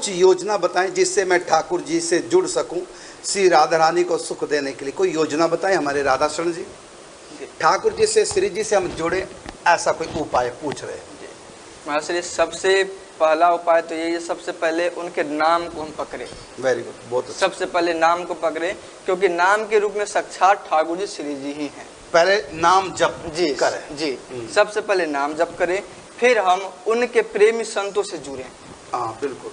कुछ योजना बताएं जिससे मैं ठाकुर जी से जुड़ सकूं, श्री राधा रानी को सुख देने के लिए कोई योजना बताएं हमारे राधा शरण जी। ठाकुर जी से, श्री जी से हम जुड़े, ऐसा कोई उपाय पूछ रहे हैं। महाराज, सबसे पहला उपाय तो यही है, सबसे पहले उनके नाम को हम पकड़े। वेरी गुड, बहुत अच्छा। सबसे पहले नाम को पकड़े, क्योंकि नाम के रूप में साक्षात ठाकुर जी श्री जी ही हैं। पहले नाम जप जी करें। जी, सबसे पहले नाम जप करें, फिर हम उनके प्रेमी संतों से जुड़े। हाँ बिल्कुल।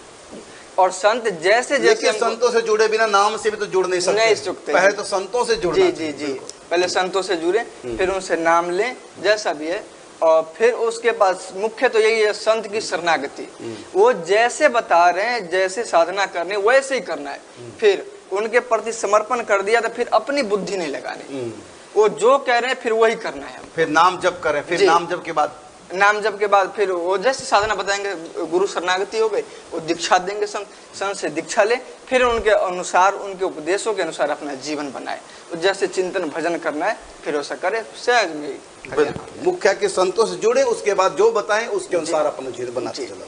और संत जैसे जैसे संतों से जुड़े बिना नाम से भी तो जुड़ नहीं सकते। पहले तो संतों से जुड़ना। जी जी जी, पहले संतों से जुड़े, फिर उनसे नाम लें जैसा भी है, और फिर उसके बाद मुख्य तो यही है संत की शरणागति। वो जैसे बता रहे हैं, जैसे साधना करने वैसे ही करना है। फिर उनके प्रति समर्पण कर दिया तो फिर अपनी बुद्धि नहीं लगानी, वो जो कह रहे हैं फिर वही करना है। फिर नाम जप करें, फिर नाम जप के बाद फिर वो जैसे साधना बताएंगे, गुरु शरणागति हो गई, वो दीक्षा देंगे, संत से दीक्षा ले, फिर उनके अनुसार, उनके उपदेशों के अनुसार अपना जीवन बनाए। तो जैसे चिंतन भजन करना है फिर वैसा करे, सहज में। मुख्य के संतों से जुड़े, उसके बाद जो बताएं उसके अनुसार अपना जीवन बनाते चलो।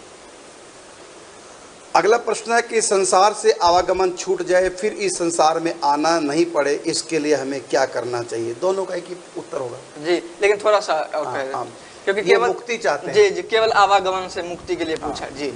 अगला प्रश्न है कि संसार से आवागमन छूट जाए, फिर इस संसार में आना नहीं पड़े, इसके लिए हमें क्या करना चाहिए? दोनों का एक ही उत्तर होगा जी, लेकिन थोड़ा सा क्योंकि केवल मुक्ति चाहते हैं। जी जी, केवल आवागमन से मुक्ति के लिए पूछा जी।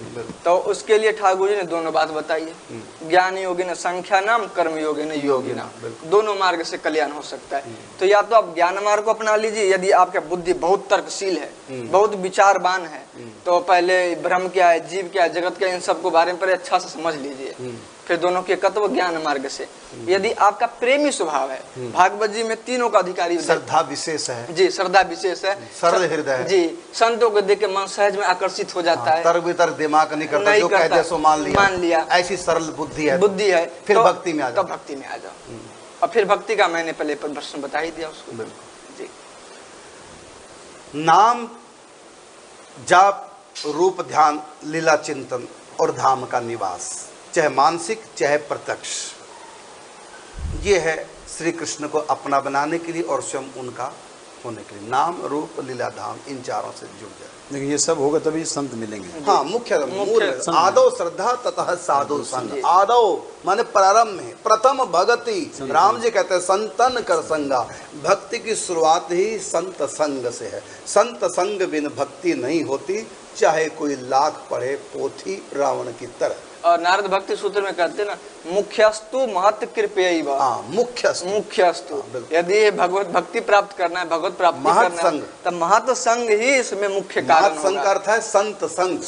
तो उसके लिए ठाकुर जी ने दोनों बात बताई है, ज्ञान योगी न संख्या नाम, कर्म योगी न योगी नाम। दोनों मार्ग से कल्याण हो सकता है। तो या तो आप ज्ञान मार्ग को अपना लीजिए, यदि आपका बुद्धि बहुत तर्कशील है, बहुत विचारवान है, तो पहले ब्रह्म क्या है, जीव क्या है, जगत क्या है, इन सबको बारे में अच्छा से समझ लीजिए। फिर दोनों के तत्व ज्ञान मार्ग से। यदि आपका प्रेमी स्वभाव है, भागवत जी में तीनों का अधिकारी, श्रद्धा विशेष है जी, श्रद्धा विशेष है, सरल हृदय है जी, संतों को देख के मन सहज में आकर्षित हो जाता है, तर्क वितर्क दिमाग नहीं करता, जो कह दे सो मान लिया, ऐसी सरल बुद्धि है। फिर भक्ति में आ जाओ, भक्ति में आ जाओ। और फिर भक्ति का मैंने पहले प्रश्न बता ही दिया उसको जी। नाम जाप, रूप ध्यान, लीला चिंतन और धाम का निवास, चाहे मानसिक चाहे प्रत्यक्ष, ये है श्री कृष्ण को अपना बनाने के लिए और स्वयं उनका होने के लिए। नाम रूप लीला धाम, इन चारों से जुड़ जाए। लेकिन ये सब होगा तभी संत मिलेंगे। हाँ, मुख्य आदो श्रद्धा ततः साधु संग। आदो माने प्रारंभ में, प्रथम भगति, राम जी कहते हैं संतन कर संगा, भक्ति की शुरुआत ही संत संग से है। संत संग बिन भक्ति नहीं होती, चाहे कोई लाख पढ़े पोथी रावण की तरह। और नारद भक्ति सूत्र में कहते हैं ना, मुख्यस्तु महत कृपया। मुख्यस्तु, यदि भगवत भक्ति प्राप्त करना है, भगवत प्राप्ति करना है, तब महत संग ही इसमें मुख्य कारण होगा। संग का अर्थ है संत संग।